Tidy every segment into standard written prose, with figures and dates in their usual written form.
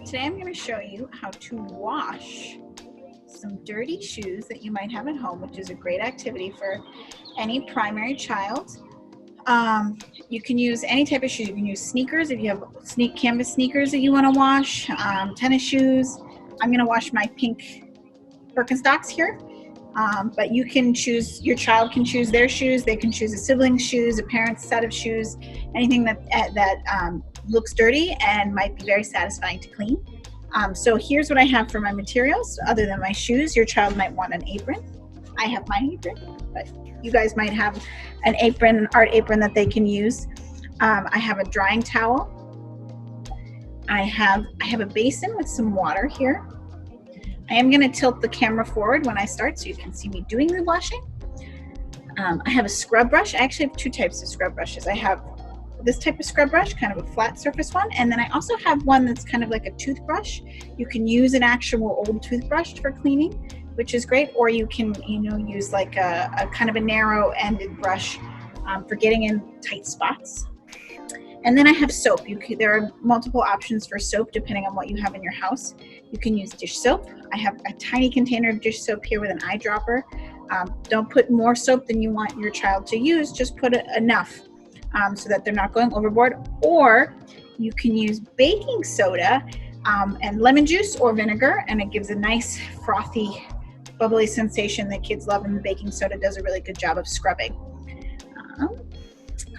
today I'm going to show you how to wash some dirty shoes that you might have at home, which is a great activity for any primary child. You can use any type of shoes. You can use sneakers if you have canvas sneakers that you want to wash, tennis shoes. I'm going to wash my pink Birkenstocks here, but you can choose, your child can choose their shoes. They can choose a sibling's shoes, a parent's set of shoes, anything that looks dirty and might be very satisfying to clean. So here's what I have for my materials other than my shoes. Your child might want an apron. I have my apron, but you guys might have an apron, an art apron that they can use. I have a drying towel. I have a basin with some water here. I am going to tilt the camera forward when I start so you can see me doing the washing. I have a scrub brush. I actually have two types of scrub brushes. I have this type of scrub brush, kind of a flat surface one, and then I also have one that's kind of like a toothbrush. You can use an actual old toothbrush for cleaning, which is great, or you can use like a kind of a narrow-ended brush for getting in tight spots. And then I have soap. There are multiple options for soap depending on what you have in your house. You can use dish soap. I have a tiny container of dish soap here with an eyedropper. Don't put more soap than you want your child to use. Just put enough so that they're not going overboard. Or you can use baking soda and lemon juice or vinegar, and it gives a nice frothy, bubbly sensation that kids love, and the baking soda does a really good job of scrubbing.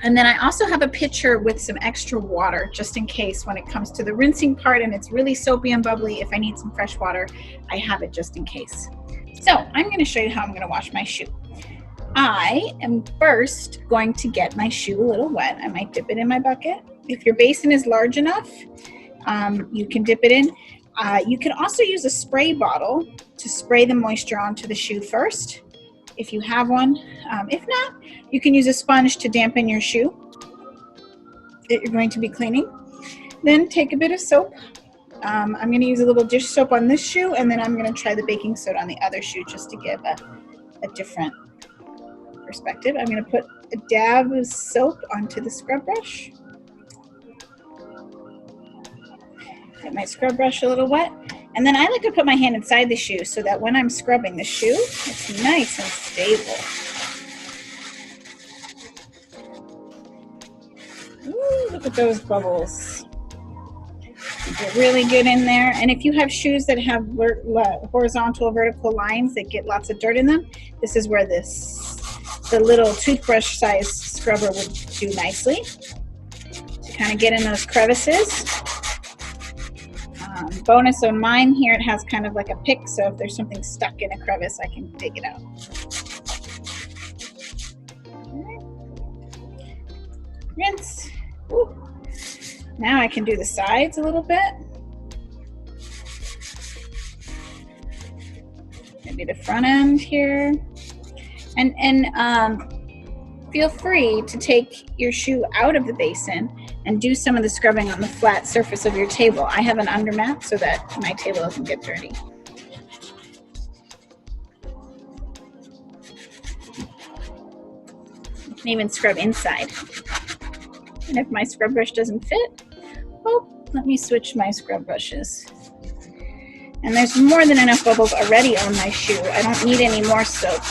And then I also have a pitcher with some extra water just in case when it comes to the rinsing part and it's really soapy and bubbly. If I need some fresh water, I have it just in case. So I'm going to show you how I'm going to wash my shoe. I am first going to get my shoe a little wet. I might dip it in my bucket. If your basin is large enough, you can dip it in. You can also use a spray bottle to spray the moisture onto the shoe first, if you have one. If not, you can use a sponge to dampen your shoe that you're going to be cleaning. Then take a bit of soap. I'm going to use a little dish soap on this shoe, and then I'm going to try the baking soda on the other shoe just to give a different perspective. I'm going to put a dab of soap onto the scrub brush. Get my scrub brush a little wet. And then I like to put my hand inside the shoe so that when I'm scrubbing the shoe, it's nice and stable. Ooh, look at those bubbles. Get really good in there. And if you have shoes that have horizontal or vertical lines that get lots of dirt in them, this is where the little toothbrush size scrubber would do nicely to kind of get in those crevices. Bonus on mine here, it has kind of like a pick, so if there's something stuck in a crevice, I can dig it out. Right. Rinse. Ooh. Now I can do the sides a little bit. Maybe the front end here. And feel free to take your shoe out of the basin and do some of the scrubbing on the flat surface of your table. I have an undermat so that my table doesn't get dirty. You can even scrub inside. And if my scrub brush doesn't fit, oh, let me switch my scrub brushes. And there's more than enough bubbles already on my shoe. I don't need any more soap.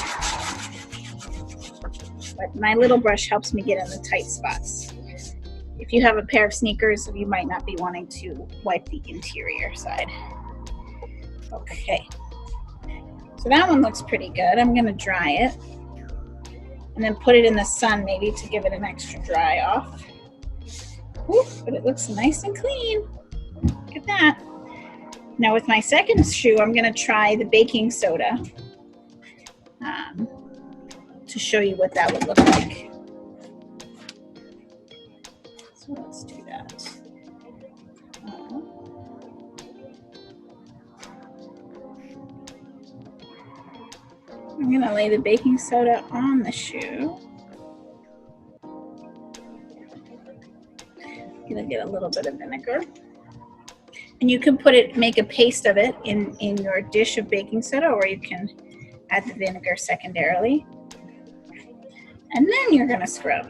But my little brush helps me get in the tight spots. If you have a pair of sneakers, you might not be wanting to wipe the interior side. Okay, so that one looks pretty good. I'm gonna dry it and then put it in the sun maybe to give it an extra dry off. Ooh, but it looks nice and clean. Look at that. Now with my second shoe, I'm gonna try the baking soda to show you what that would look like. So let's do that. I'm going to lay the baking soda on the shoe. I'm going to get a little bit of vinegar. And you can make a paste of it in your dish of baking soda, or you can add the vinegar secondarily. And then you're going to scrub.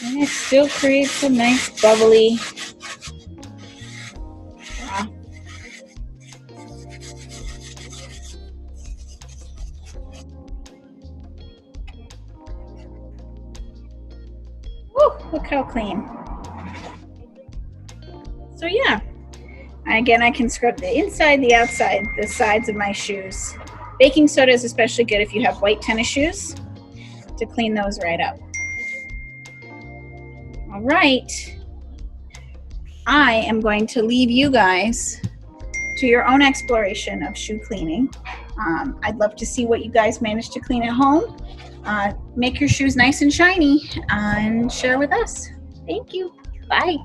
And it still creates a nice bubbly. Woo, look how clean. So yeah, again, I can scrub the inside, the outside, the sides of my shoes. Baking soda is especially good if you have white tennis shoes to clean those right up. All right, I am going to leave you guys to your own exploration of shoe cleaning. I'd love to see what you guys manage to clean at home. Make your shoes nice and shiny and share with us. Thank you. Bye.